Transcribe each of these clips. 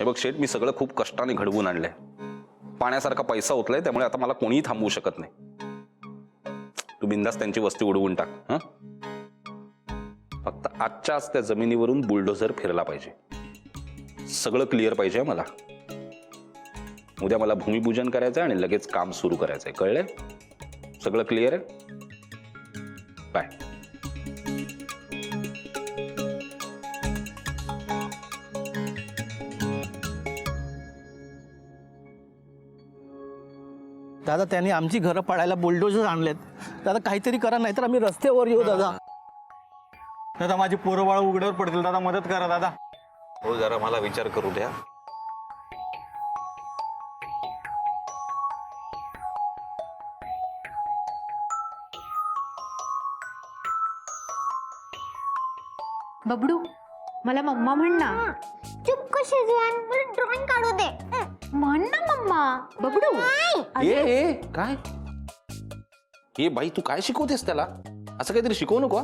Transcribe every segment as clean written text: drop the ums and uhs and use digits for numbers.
हे बघ शेठ, मी सगळं खूप कष्टाने घडवून आणलंय. पाण्यासारखा पैसा होतलाय, त्यामुळे आता मला कोणीही थांबवू शकत नाही. तू बिंदास त्यांची वस्ती उडवून टाक. हं? फक्त आजच्याच त्या जमिनीवरून बुलडोझर फिरला पाहिजे. सगळं क्लिअर पाहिजे मला. उद्या मला भूमिपूजन करायचंय आणि लगेच काम सुरू करायचंय. कळलंय? सगळं क्लिअर आहे? बाय. दादा त्यांनी आमची घरं पाडायला बुलडोझर आणलेत. दादा काहीतरी करा, नाहीतर आम्ही रस्त्यावर येऊ. दादा दादा माझी पोरं बाळ उघड्यावर पडतील. दादा मदत करा दादा. हो, जरा मला विचार करू द्या. बबडू, मला मम्मा म्हण ना. चुप कशी जुआन, मला ड्रॉइंग काढू दे. म्हण ना मम्मा. बबडू ए काय हे बाई, तू काय शिकवतेस त्याला? असं काहीतरी शिकवू नको.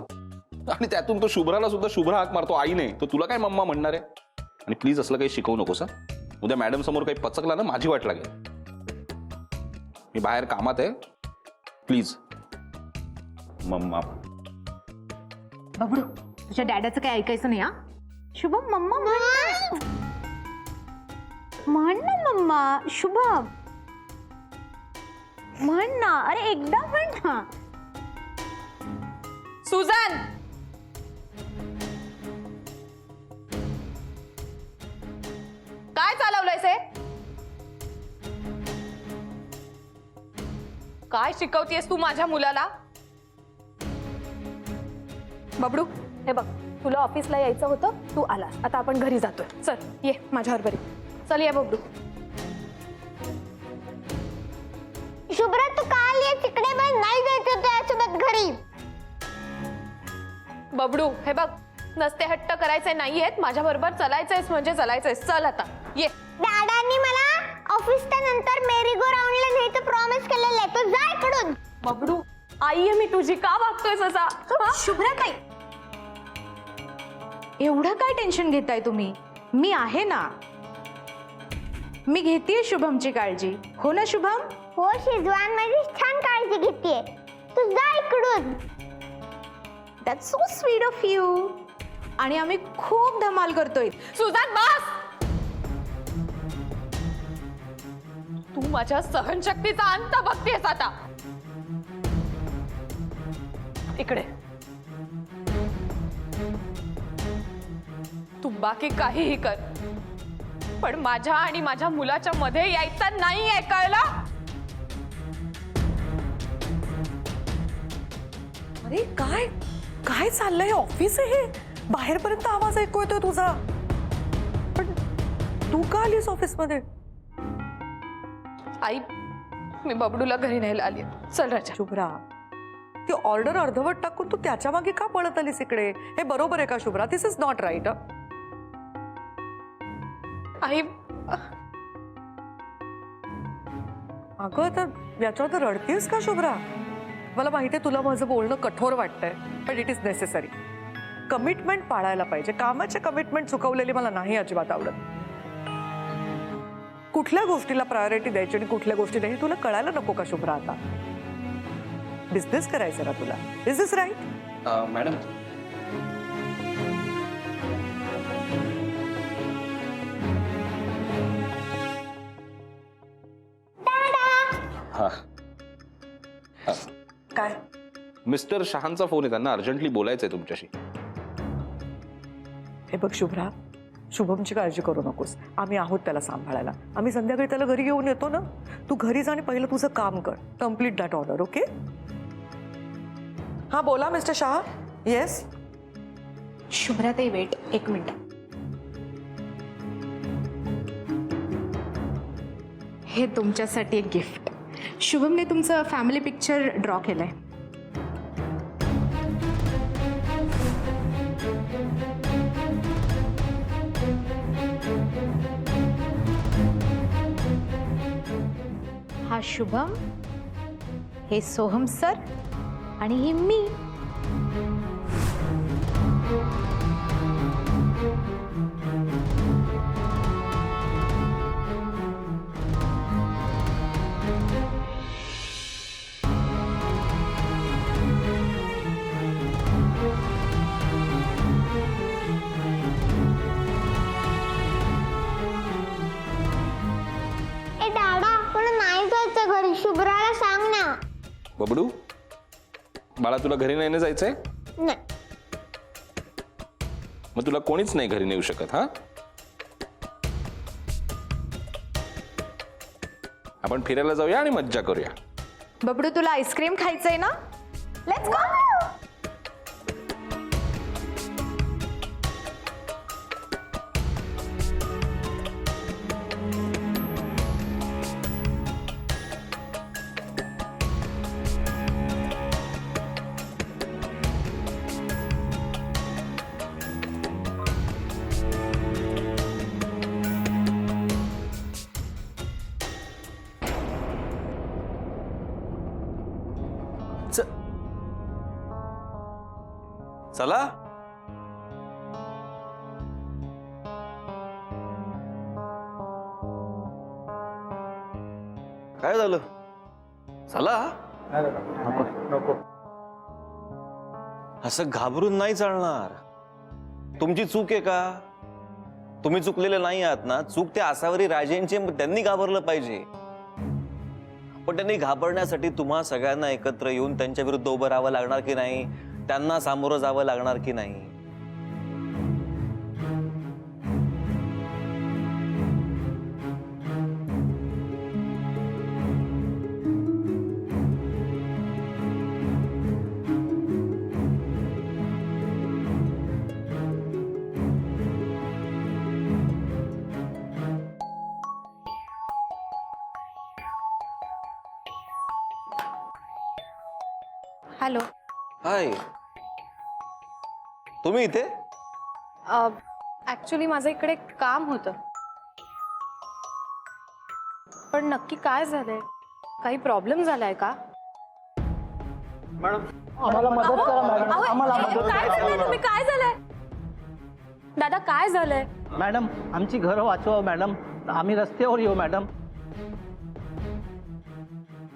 आणि त्यातून तो शुभ्राला सुद्धा शुभ्रा हाक मारतो आई नाही, तो तुला काय मम्मा म्हणणार आहे? आणि प्लीज असलं काही शिकवू नकोस. उद्या मॅडम समोर काही पचकला ना, माझी वाट लागेल. मी बाहेर कामात आहे. Please mamma. बबडू, तुझ्या डॅडाचं काही ऐकायचं नाही. हा शुभम, मम्मा म्हण ना. म्हण ना मम्मा. शुभम म्हण ना. अरे एकदा म्हण ना. सुजान, काय चालवलंयस हे? काय शिकवतेस तू माझ्या मुलाला? बबडू, हे बघ, तुला ऑफिसला यायचं होतं, तू आलास. आता आपण घरी जातोय. चल ये माझ्याबरोबर ये. चल ये बबडू. शुभ्रा तू का आली तिकडे? मला नाही जायचं त्यासोबत घरी. बबडू, हे बघ, नसते हट्ट करायचे नाहीयेत. माझ्याबरोबर चलायचंयस म्हणजे चलायचंयस. चल आता ये. दादांनी मला ऑफिसच्या नंतर मेरी गो राऊंडला न्यायचं प्रॉमिस केलेलं आहे. तू जा इकडून. बबडू, आई आहे मी तुझी, का वागतोयस असा? शुभ्राताई, एवढं काय टेन्शन घेताय तुम्ही? मी आहे ना. मी घेतेय शुभमची काळजी. हो ना शुभम? हो शिजवान, माझी छान काळजी घेतेय. तू जा इकडून. That's so sweet of you. आणि आम्ही खूप धमाल करतोय. सुजान, बस. तू माझ्या सहनशक्तीचा अंत बघतेस आता. इकडे तू बाकी काहीही कर, पण माझ्या आणि माझ्या मुलाच्या मध्ये यायचं नाहीये, कळलं? अरे काय काय चाललंय? ऑफिस आहे हे, बाहेरपर्यंत आवाज ऐकू येतोय तुझा. पण तू का आलीस ऑफिसमध्ये? आई, मी बबडूला घरी न्यायला आली. चल राजा. शुभ्रा, ती ऑर्डर अर्धवट टाकून तू त्याच्या मागे का पळत आलीस इकडे? हे बरोबर आहे का शुभ्रा? दिस इज नॉट राईट. आई, अगं तर याच्यावर तर रडतीस का शुभ्रा? मला माहिती आहे तुला माझं बोलणं कठोर वाटतंय, पण इट इज नेसेसरी. कमिटमेंट पाळायला पाहिजे. कामाचे कमिटमेंट चुकवलेली मला नाही अजिबात आवडत. कुठल्या गोष्टीला प्रायोरिटी द्यायची आणि कुठल्या गोष्टी नाही तुला कळायला नको का शुभ्रा? आता बिझनेस करायचा ना तुला. Is this right? मॅडम, काय? मिस्टर शहांचा फोन आहे, त्यांना अर्जंटली बोलायचंय तुमच्याशी. हे बघ शुभ्रा, शुभमची काळजी करू नकोस. आम्ही आहोत त्याला सांभाळायला. आम्ही संध्याकाळी त्याला घरी घेऊन येतो ना. तू घरी जा आणि पहिलं तुझं काम कर. Complete that order. ओके? हा बोला मिस्टर शहा. येस. शुभ्राताई वेट एक मिनिट. हे तुमच्यासाठी एक गिफ्ट. शुभमने तुमचं फॅमिली पिक्चर ड्रॉ केलंय. हा शुभम, हे सोहम सर आणि हे मी. बबडू बाळा, तुला घरी नाही ना जायचंय? नाही. मग तुला कोणीच नाही घरी नेऊ शकत. हा, आपण फिरायला जाऊया आणि मज्जा करूया. बबडू, तुला आईस्क्रीम खायचंय ना? Let's go. चला. काय झालं? चला. नको. असं घाबरून नाही चालणार. तुमची चूक आहे का? तुम्ही चुकलेले नाही आहात ना. चूक त्या आसावरी राजेंची, त्यांनी घाबरलं पाहिजे. पण त्यांनी घाबरण्यासाठी तुम्हा सगळ्यांना एकत्र येऊन त्यांच्या विरुद्ध उभं राहावं लागणार की नाही? त्यांना सामोरं जावं लागणार की नाही? हॅलो. हाय, तुम्ही इथे? ऍक्च्युली माझं इकडे काम होतं. पण नक्की काय झालंय? काही प्रॉब्लेम झालाय का? मॅडम, आम्हाला मदत करा मॅडम, आम्हाला मदत काय झालंय? करा. तुम्ही काय झालंय? दादा, काय झालंय? मॅडम, आमची घरं वाचवा मॅडम. आम्ही रस्त्यावर येऊ मॅडम.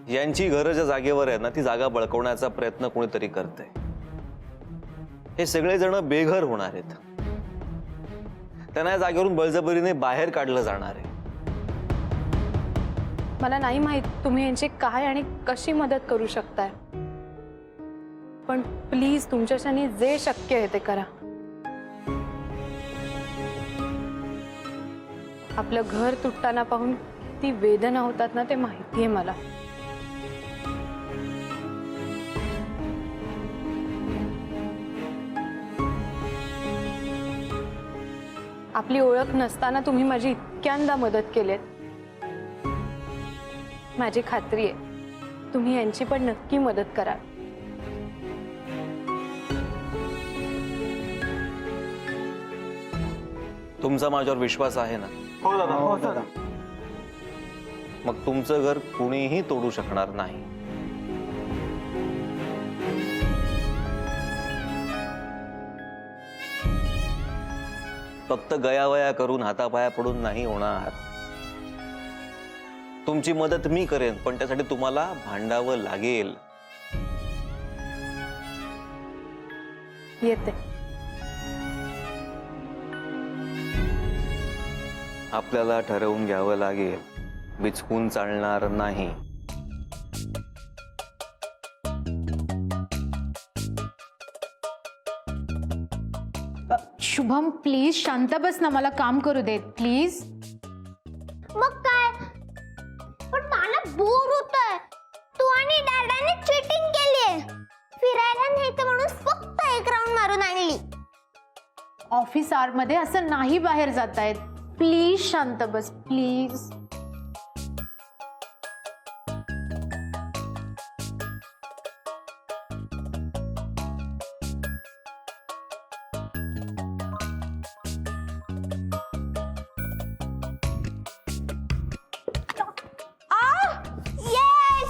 यांची घरं ज्या जागेवर आहे ना, ती जागा बळकवण्याचा प्रयत्न कोणीतरी करतंय. हे सगळे जण बेघर होणार आहेत. त्यांना या जागेवरून बळजबरीने बाहेर काढलं जाणार आहे. मला नाही माहित तुम्ही यांची काय आणि कशी मदत करू शकताय, पण प्लीज तुमच्याच्याने जे शक्य आहे ते करा. आपलं घर तुटताना पाहून ती वेदना होतात ना, ते माहितीये मला. आपली ओळख नसताना तुम्ही माझी इतक्यांदा मदत केलीत. माझी खात्री आहे तुम्ही यांची पण नक्की मदत कराल. तुमचा माझ्यावर विश्वास आहे ना? हो दादा. हो दादा. मग तुमचं घर कुणीही तोडू शकणार नाही. फक्त गयावया करून हातापाया पडून नाही होणार. तुमची मदत मी करेन, पण त्यासाठी तुम्हाला भांडावं लागेल. येते. आपल्याला ठरवून घ्यावं लागेल. बिचकून चालणार नाही. शुभम, प्लीज शांत बस ना, मला काम करू देत प्लीज. मग काय? पण मला बोर होतंय. तू आणि डॅडाने चीटिंग केलीये. फिरायला न्यायचं म्हणून फक्त एक राऊंड मारून आणली. ऑफिस आवर मध्ये असं नाही बाहेर जातायत. प्लीज शांत बस प्लीज.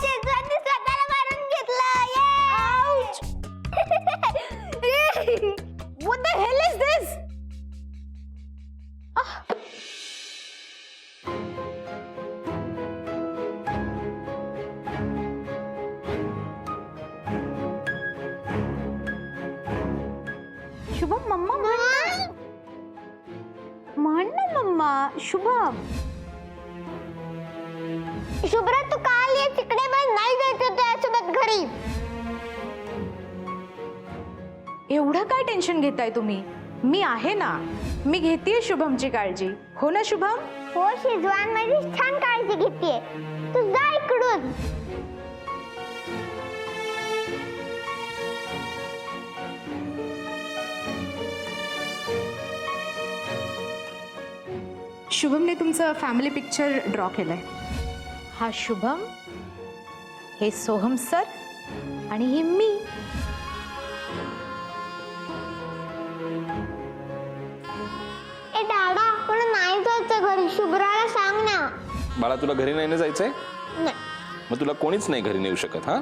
शेजारने स्वतःला मारून घेतलं. What the hell is this? Shubham, मम्मा म्हण ना मम्मा. शुभम, शुभ्रा, तू काल ये तिकडे, पण नाही जायचं त्यासोबत घरी. घरी. एवढं काय टेन्शन घेताय तुम्ही? मी आहे ना, मी घेतेय शुभमची काळजी. हो ना शुभम? हो, शिजवान माझी छान काळजी घेतेय. तू जा इकडून. शुभमने तुमचं फॅमिली पिक्चर ड्रॉ केलंय. हा शुभम, हे सोहम सर आणि हे मी. ए दादा, मला नाही जायचं घरी. शुभ्राला सांग ना. बाळा तुला घरी नाही ना जायचंय? नाही. मग तुला कोणीच नाही घरी नेऊ शकत. हा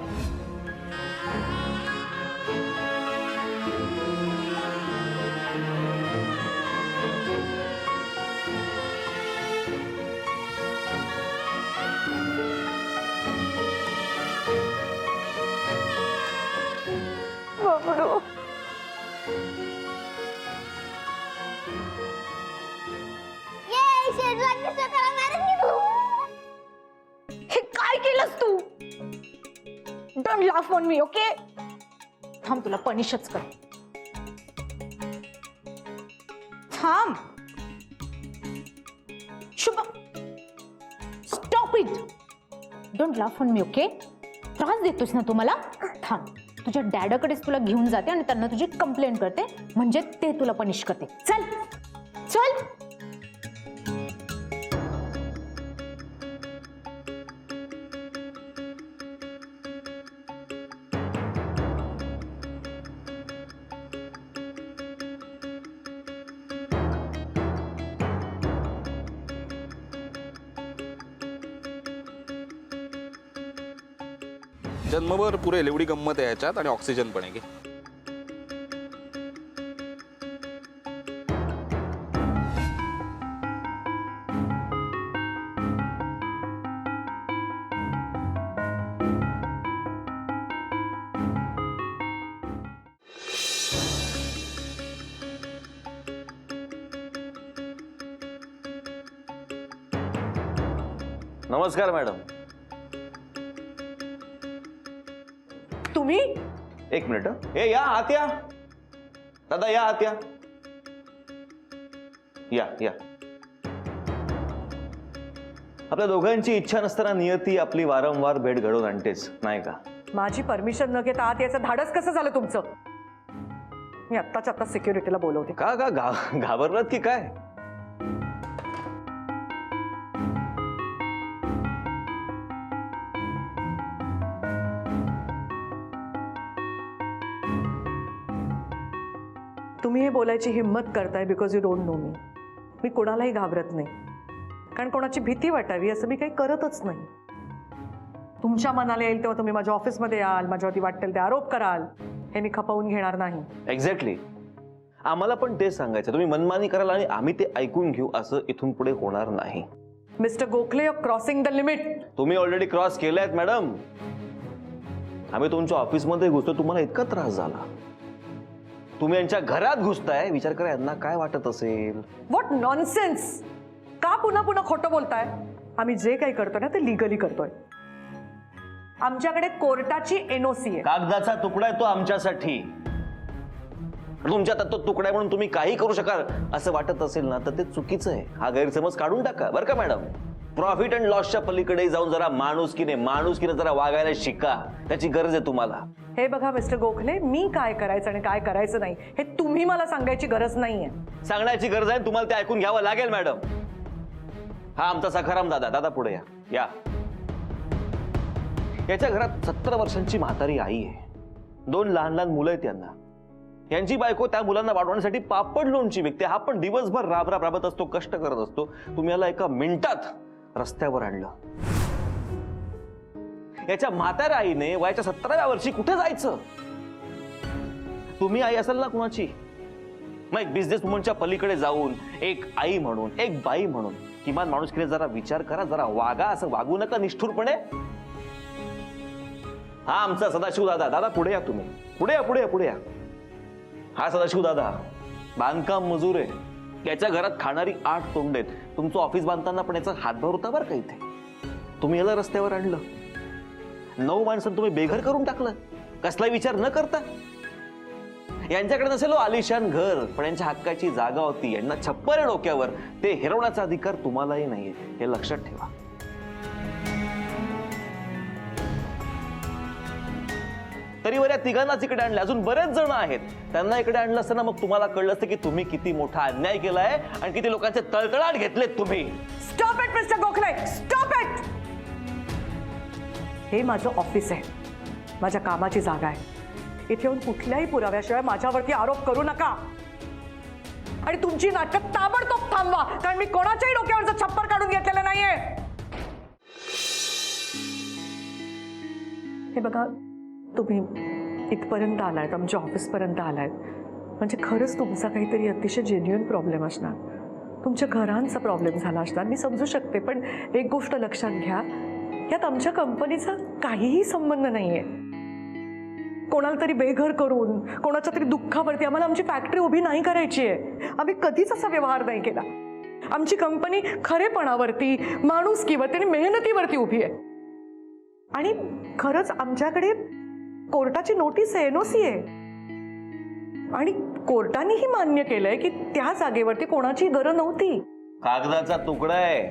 ये, शेजवानने स्वतःला मारून घेतलं. हे काय केलंस तू? Don't laugh on me, okay? थांब, तुला पनिशच कर. थांब. Shubham, stop it. Don't laugh on me, okay? त्रास देतोस ना तू मला? थांब, तुझ्या डॅडाकडेच तुला घेऊन जाते आणि त्यांना तुझी कंप्लेंट करते, म्हणजे ते तुला पनिश करते. चल चल. जन्मभर पुरेल एवढी गंमत आहे याच्यात, आणि ऑक्सिजन पण आहे की. नमस्कार मॅडम. तुम्ही? एक मिनिट. ए या आत या. दादा या आत या. या या. आपल्या दोघांची इच्छा नसताना नियती आपली वारंवार भेट घडवून आणतेच, नाही का? माझी परमिशन न घेता आत याचं धाडस कसं झालं तुमचं? मी आत्ताच्या आत्ता सिक्युरिटीला बोलवते. का का घाबरलात की काय? तुम्ही हे बोलायची हिंमत करताय बिकॉज यू डोंट नो मी. मी कोणालाही घाबरत नाही, कारण कोणाची भीती वाटावी असं मी काही करतच नाही. तुमच्या मनाला येईल तेव्हा तुम्ही माझ्या ऑफिसमध्ये याल, माझ्यावरती वाटेल ते आरोप कराल, हे मी खपवून घेणार नाही. एक्झॅक्टली. आम्हाला पण तेच सांगायचं. तुम्ही मनमानी कराल आणि आम्ही ते ऐकून घेऊ, असं इथून पुढे होणार नाही. Mister Gokhale, you crossing the limit. तुम्ही ऑलरेडी क्रॉस केलायत मॅडम. आम्ही तुमच्या ऑफिसमध्ये घुसतो, तुम्हाला इतका त्रास झाला. तुम्ही यांच्या घरात घुसताय, विचार करा यांना काय वाटत असेल. What nonsense. का पुन्हा पुन्हा खोटं बोलताय? आम्ही जे काही करतोय ना ते लिगली करतोय. आमच्याकडे कोर्टाची एनओसी आहे. कागदाचा तुकडा आहे तो आमच्यासाठी. तुमच्या तो तुकडा आहे म्हणून तुम्ही काही करू शकाल असं वाटत असेल ना, तर ते चुकीचं आहे. हा गैरसमज काढून टाका बरं का मॅडम. प्रॉफिट अँड लॉसच्या पलीकडे जाऊन जरा माणुसकीने जरा वागायला शिका. त्याची गरज आहे तुम्हाला. हे बघा मिस्टर गोखले, मी काय करायचं आणि काय करायचं नाही हे तुम्ही मला सांगायची गरज नाहीये. सांगण्याची गरज आहे, तुम्हाला ते ऐकून घ्यावं लागेल मॅडम. हा आमचा सखाराम दादा. दादा पुढे या. या. याच्या घरात 70 वर्षांची म्हातारी आई आहे. 2 लहान लहान मुलं आहेत त्यांना. यांची बायको त्या मुलांना वाढवण्यासाठी पापड लोणची विकते. हा पण दिवसभर राबत असतो, कष्ट करत असतो. तुम्ही याला एका मिनिटात रस्त्यावर आणलं. याच्या म्हाताऱ्या आईने वयाच्या 17व्या वर्षी कुठे जायचं? तुम्ही आई असाल ना कुणाची, मग एक बिझनेस वुमनच्या पलीकडे जाऊन एक आई म्हणून, एक बाई म्हणून किमान माणुसकीने जरा विचार करा, जरा वागा. असं वागू नका निष्ठुरपणे. हा आमचा सदाशिव दादा. दादा पुढे या तुम्ही. पुढे या. हा सदाशिव दादा बांधकाम मजूर आहे. याच्या घरात खाणारी 8 तोंड आहेत. तुमचं ऑफिस बांधताना पण याचा हातभार होता बरं का इथे. तुम्ही याला रस्त्यावर आणलं. 9 माणसांना तुम्ही बेघर करून टाकलं, कसला विचार न करता. यांच्याकडे नसेल आलिशान घर, पण यांच्या हक्काची जागा होती, यांना छप्पर आहे डोक्यावर, ते हिरवण्याचा अधिकार तुम्हालाही नाहीये, हे लक्षात ठेवा. तरी बऱ्या तिघांनाच इकडे आणले, अजून बरेच जण आहेत, त्यांना इकडे आणलं असताना मग तुम्हाला कळलं असतं की तुम्ही किती मोठा अन्याय केलाय आणि किती लोकांचे तळतळाट घेतलेत तुम्ही. Stop it mister Gokhale, stop it. हे माझं ऑफिस आहे, माझ्या कामाची जागा आहे. इथे येऊन कुठल्याही पुराव्याशिवाय माझ्यावरती आरोप करू नका. आणि तुमची नाटक ताबडतोब थांबवा, कारण मी कोणाच्याही डोक्यावरचं छप्पर काढून घेतलेलं नाहीये. हे बघा, तुम्ही इथपर्यंत आलायत, आमच्या ऑफिसपर्यंत आलायत, म्हणजे खरंच तुमचा काहीतरी अतिशय जेन्युइन प्रॉब्लेम असणार, तुमच्या घरांचा प्रॉब्लेम झाला असणार, मी समजू शकते. पण एक गोष्ट लक्षात घ्या, यात आमच्या कंपनीचा काहीही संबंध नाहीये. कोणाला तरी बेघर करून कोणाच्या तरी दुःखावरती आम्हाला आमची फॅक्टरी उभी नाही करायची आहे. आम्ही कधीच असा व्यवहार नाही केला. आमची कंपनी खरेपणावरती, माणुसकीवरती आणि मेहनतीवरती उभी आहे. आणि खरंच आमच्याकडे कोर्टाची नोटीस आहे, NOC आहे, आणि कोर्टानेही मान्य केलंय की त्या जागेवरती कोणाची गरज नव्हती. कागदाचा तुकडा आहे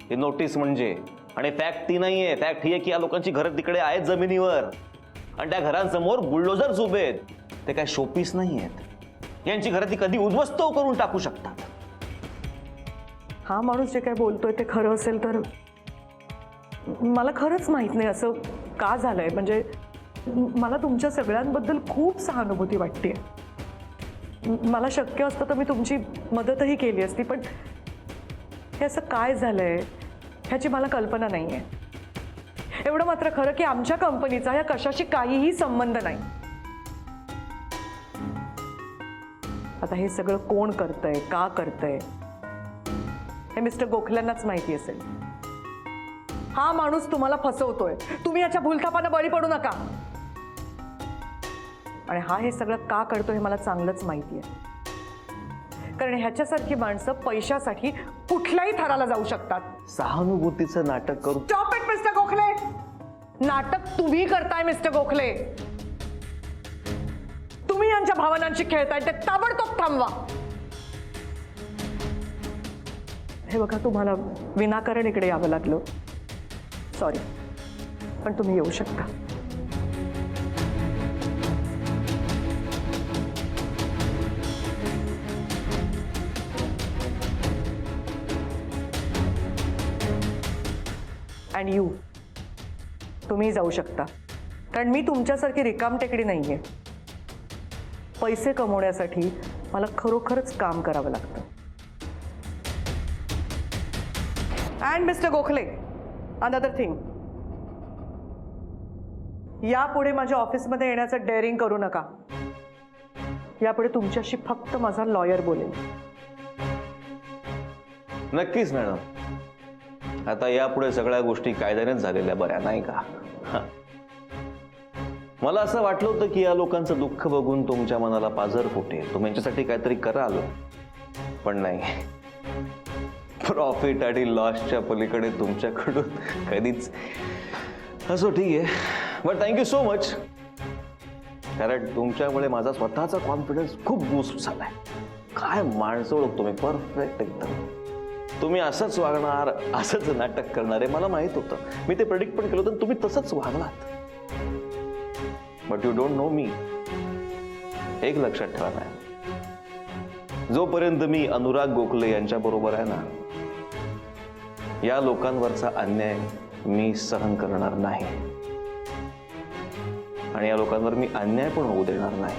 ही नोटीस म्हणजे, आणि फॅक्ट ती नाहीये. फॅक्ट ही आहे की या लोकांची घरं तिकडे आहेत जमिनीवर, आणि त्या घरांसमोर बुलडोझर्स उभे आहेत. ते काय शोपीस नाही आहेत. यांची घरं ती कधी उद्ध्वस्त करून टाकू शकतात. हा माणूस जे काय बोलतोय ते खरं असेल तर मला खरंच माहित नाही असं का झालंय. म्हणजे मला तुमच्या सगळ्यांबद्दल खूप सहानुभूती वाटते. मला शक्य असतं तर मी तुमची मदतही केली असती, पण हे असं काय झालंय ह्याची मला कल्पना नाही आहे. एवढं मात्र खरं की आमच्या कंपनीचा या कशाशी काहीही संबंध नाही. आता हे सगळं कोण करतंय, का करतंय, हे मिस्टर गोखल्यांनाच माहिती असेल. हा माणूस तुम्हाला फसवतोय, तुम्ही याच्या भूलथापानं बळी पडू नका. आणि हा हे सगळं का करतो हे मला चांगलंच माहिती आहे, कारण ह्याच्यासारखी माणसं पैशासाठी कुठल्याही थराला जाऊ शकतात. सहानुभूतीचं नाटक करू. Stop it mister Gokhale. नाटक तुम्ही करताय मिस्टर गोखले. तुम्ही यांच्या भावनांशी खेळताय, ते ताबडतोब थांबवा. हे बघा, तुम्हाला विनाकारण इकडे यावं लागलं, सॉरी, पण तुम्ही येऊ शकता. अँड यू, तुम्ही जाऊ शकता, कारण मी तुमच्यासारखी रिकामटेकडी नाहीये. पैसे कमवण्यासाठी मला खरोखरच काम करावं लागतं. And mister Gokhale, another thing, यापुढे माझ्या ऑफिसमध्ये येण्याचं डेअरिंग करू नका. यापुढे तुमच्याशी फक्त माझा लॉयर बोलेल. नक्कीच मॅडम. आता यापुढे सगळ्या गोष्टी कायद्यानेच झालेल्या बऱ्या, नाही का? मला असं वाटलं होतं की या लोकांचं दुःख बघून तुमच्या मनाला पाझर फुटेल, तुम्ही यांच्यासाठी काहीतरी कराल, पण नाही. प्रॉफिट आणि लॉसच्या पलीकडे तुमच्याकडून कधीच. असो, ठीक आहे, बट थँक्यू सो मच, कारण तुमच्यामुळे माझा स्वतःचा कॉन्फिडन्स खूप बूस्ट झालाय. काय माणसं ओळख तुम्ही, परफेक्ट एकदम. तुम्ही असंच वागणार, असंच नाटक करणार आहे मला माहित होतं. मी ते प्रेडिक्ट पण केलं होतं, तुम्ही तसंच वागलात. बट यू डोंट नो मी. एक लक्षात ठेवा मॅम, जोपर्यंत मी अनुराग गोखले यांच्या बरोबर आहे ना, या लोकांवरचा अन्याय मी सहन करणार नाही, आणि या लोकांवर मी अन्याय पण होऊ देणार नाही.